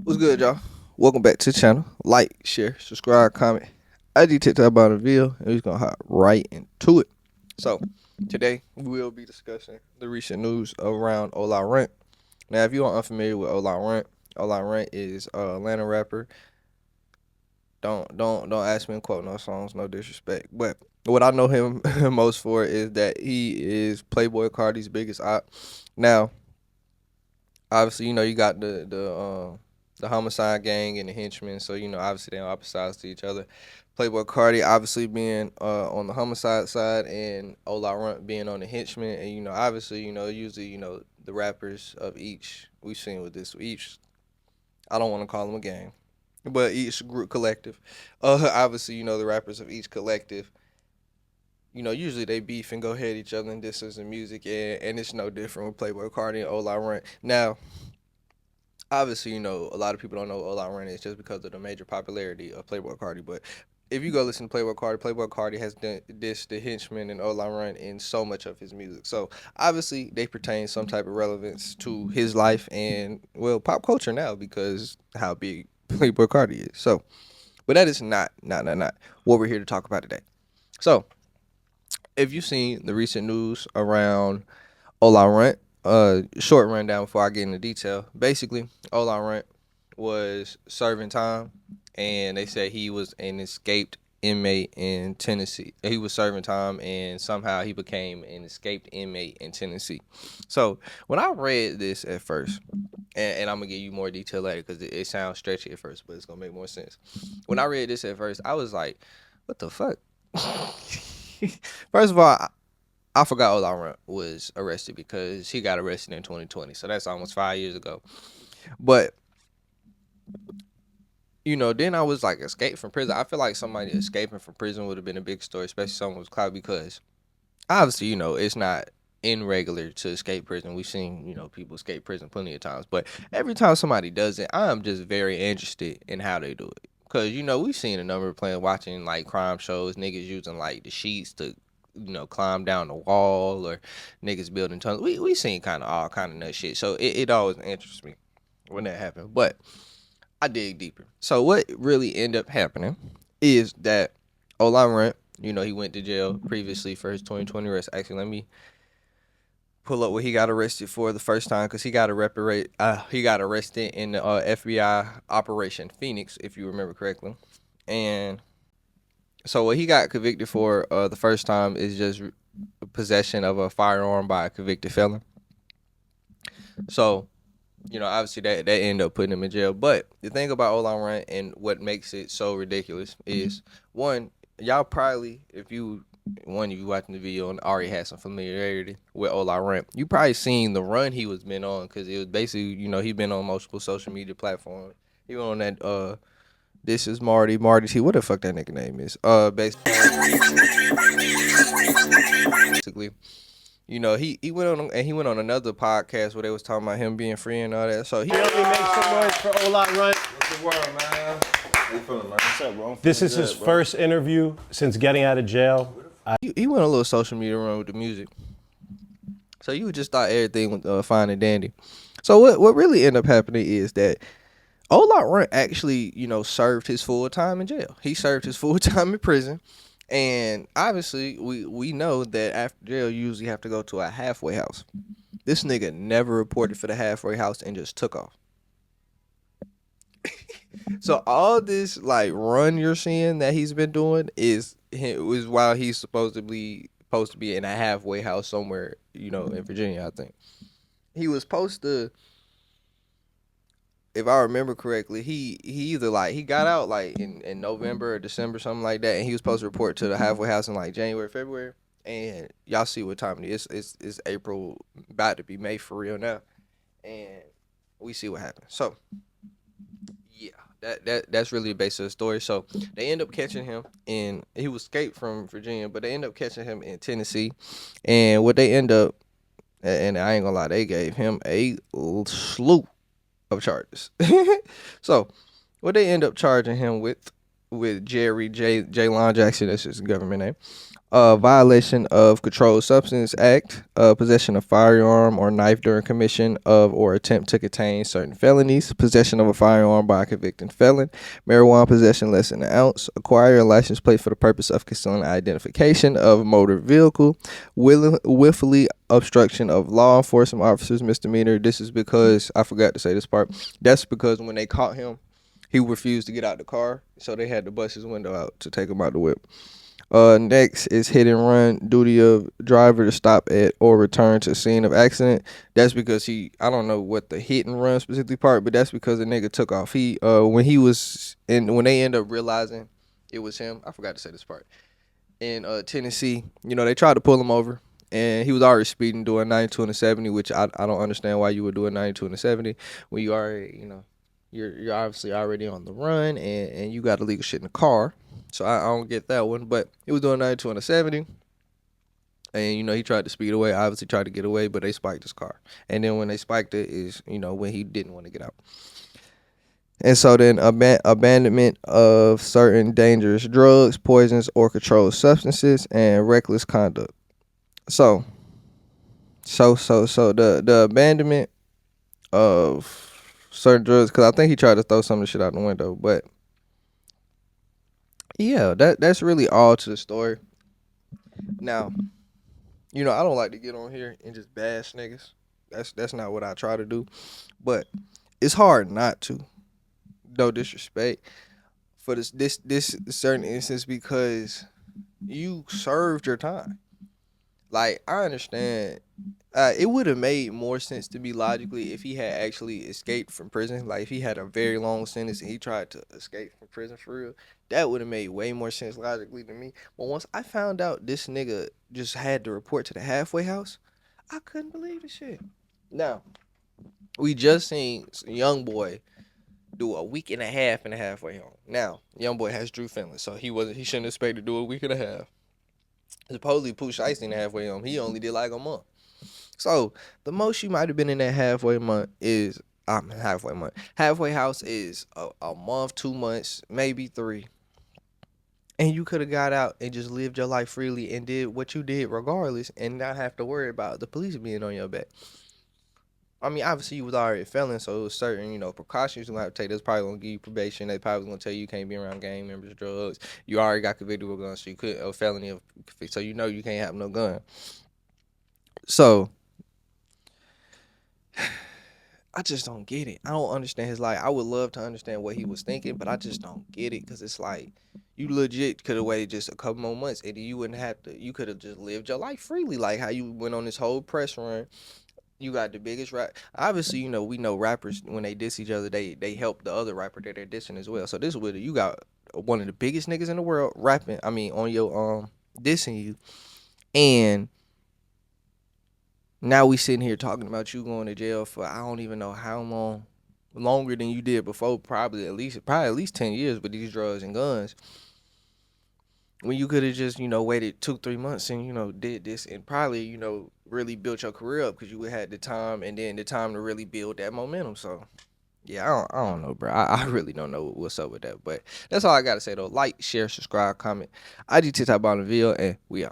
What's good, y'all? Welcome back to the channel. Like, share, subscribe, comment. I did TikTok about a video, and we're gonna hop right into it. So, today we will be discussing the recent news around Ola Runt. Now, if you are unfamiliar with Ola Runt is a Atlanta rapper. Don't ask me to quote no songs, no disrespect. But what I know him most for is that he is Playboy Cardi's biggest op. Now, obviously, you got the homicide gang and the henchmen, so obviously they're on opposite sides to each other. Playboy Cardi obviously being on the homicide side, and Ola Runt being on the henchmen, and obviously usually the rappers of each we've seen with this each. I don't want to call them a gang, but each group collective. Obviously the rappers of each collective. Usually they beef and go head each other and this is in music, and it's no different with Playboy Cardi and Ola Runt. Now, obviously, a lot of people don't know who Ola Runt is just because of the major popularity of Playboy Cardi. But if you go listen to Playboy Cardi has done this, the henchman and Ola Runt in so much of his music. So obviously they pertain some type of relevance to his life and pop culture now because how big Playboy Cardi is. So, but that is not what we're here to talk about today. So, if you've seen the recent news around Ola Runt, short rundown before I get into detail. Basically, Ola Runt was serving time, and they said he was an escaped inmate in Tennessee. He was serving time, and somehow he became an escaped inmate in Tennessee. So when I read this at first, and I'm gonna give you more detail later because it sounds stretchy at first, but it's gonna make more sense. When I read this at first, I was like, "What the fuck?" First of all, I forgot Ola Runt was arrested because he got arrested in 2020. So that's almost 5 years ago. But, then I was like, escape from prison. I feel like somebody escaping from prison would have been a big story, especially someone with clout, because obviously, it's not irregular to escape prison. We've seen, people escape prison plenty of times. But every time somebody does it, I'm just very interested in how they do it. Because, we've seen a number of players watching like crime shows, niggas using like the sheets to climb down the wall, or niggas building tunnels. We seen kind of all kind of nut shit. So it always interests me when that happened. But I dig deeper. So what really ended up happening is that Ola Runt, he went to jail previously for his 2020 arrest. Actually, let me pull up what he got arrested for the first time, because he got arrested in the FBI Operation Phoenix, if you remember correctly. And so what he got convicted for the first time is just possession of a firearm by a convicted felon. So, obviously that ended up putting him in jail. But the thing about Ola Runt and what makes it so ridiculous is, one, y'all probably, if you watching the video and already had some familiarity with Ola Runt, you probably seen the run he was been on, because it was basically, he been on multiple social media platforms. He went on that this is Marty T. What the fuck that nigga name is? Basically, he went on, and he went on another podcast where they was talking about him being free and all that. So he Really make some noise for Ola Runt. What's the word, man? How you feeling, man? What's up, bro? This is his first interview since getting out of jail. He went on a little social media run with the music. So you just thought everything was fine and dandy. So what really ended up happening is that Ola Runt actually, served his full time in jail. He served his full time in prison. And obviously, we know that after jail, you usually have to go to a halfway house. This nigga never reported for the halfway house and just took off. So all this like run you're seeing that he's been doing is while he's supposed to be in a halfway house somewhere, in Virginia, I think. He was supposed to, if I remember correctly, he either like he got out like in November or December, something like that, and he was supposed to report to the halfway house in like January, February. And y'all see what time it is. It's April, about to be May for real now. And we see what happens. So yeah, that's really the basis of the story. So they end up catching him, and he was escaped from Virginia, but they end up catching him in Tennessee. And what they end up, and I ain't gonna lie, they gave him a slew of charges. So what they end up charging him with with Jerry J. Lon Jackson. That's his government name. Violation of Controlled Substance Act, possession of firearm or knife during commission of or attempt to contain certain felonies, possession of a firearm by a convicted felon, marijuana possession less than an ounce, acquire a license plate for the purpose of concealing identification of a motor vehicle, willfully obstruction of law enforcement officers misdemeanor. This is because I forgot to say this part. That's because when they caught him, he refused to get out the car, so they had to bust his window out to take him out the whip. Next is hit and run, duty of driver to stop at or return to scene of accident. That's because I don't know what the hit and run specifically part, but that's because the nigga took off. When they end up realizing it was him, I forgot to say this part. In Tennessee, they tried to pull him over, and he was already speeding, doing 92 and a 70, which I don't understand why you would do a 92 and a 70 when you already, you're obviously already on the run, and you got illegal shit in the car. So I don't get that one. But he was doing 92 and a 70. And, he tried to speed away, obviously tried to get away, but they spiked his car. And then when they spiked it is, when he didn't want to get out. And so then abandonment of certain dangerous drugs, poisons, or controlled substances, and reckless conduct. So the abandonment of certain drugs, because I think he tried to throw some of the shit out the window, but yeah, that's really all to the story. Now, I don't like to get on here and just bash niggas. That's not what I try to do. But it's hard not to. No disrespect for this certain instance, because you served your time. Like, I understand. It would have made more sense to me logically if he had actually escaped from prison. Like, if he had a very long sentence and he tried to escape from prison for real, that would have made way more sense logically to me. But once I found out this nigga just had to report to the halfway house, I couldn't believe the shit. Now, we just seen young boy do a week and a half in the halfway home. Now, young boy has Drew Finley, so he shouldn't expect to do a week and a half. Supposedly Pooh Shiesty in the halfway home, he only did like a month. So the most you might have been in that halfway month is halfway month. Halfway house is a month, 2 months, maybe 3. And you could have got out and just lived your life freely and did what you did regardless, and not have to worry about the police being on your back. I mean, obviously you was already a felon, so it was certain, precautions you're gonna have to take. That's probably gonna give you probation. They probably gonna tell you can't be around gang members, drugs. You already got convicted with a gun, so you could a felony of, so you can't have no gun. So I just don't get it. I don't understand his life. I would love to understand what he was thinking, but I just don't get it, because it's like you legit could have waited just a couple more months, and you wouldn't have to. You could have just lived your life freely, like how you went on this whole press run. You got the biggest rap. Obviously, we know rappers when they diss each other, they help the other rapper that they're dissing as well. So this with it, you got one of the biggest niggas in the world rapping. I mean, on your dissing you, and now we sitting here talking about you going to jail for I don't even know how long, longer than you did before. Probably at least 10 years with these drugs and guns. When you could have just, waited 2-3 months and, did this and probably, really built your career up, because you would had the time and then the time to really build that momentum. So, yeah, I don't know, bro. I really don't know what's up with that. But that's all I got to say, though. Like, share, subscribe, comment. IG TikTok, bottom video, and we out.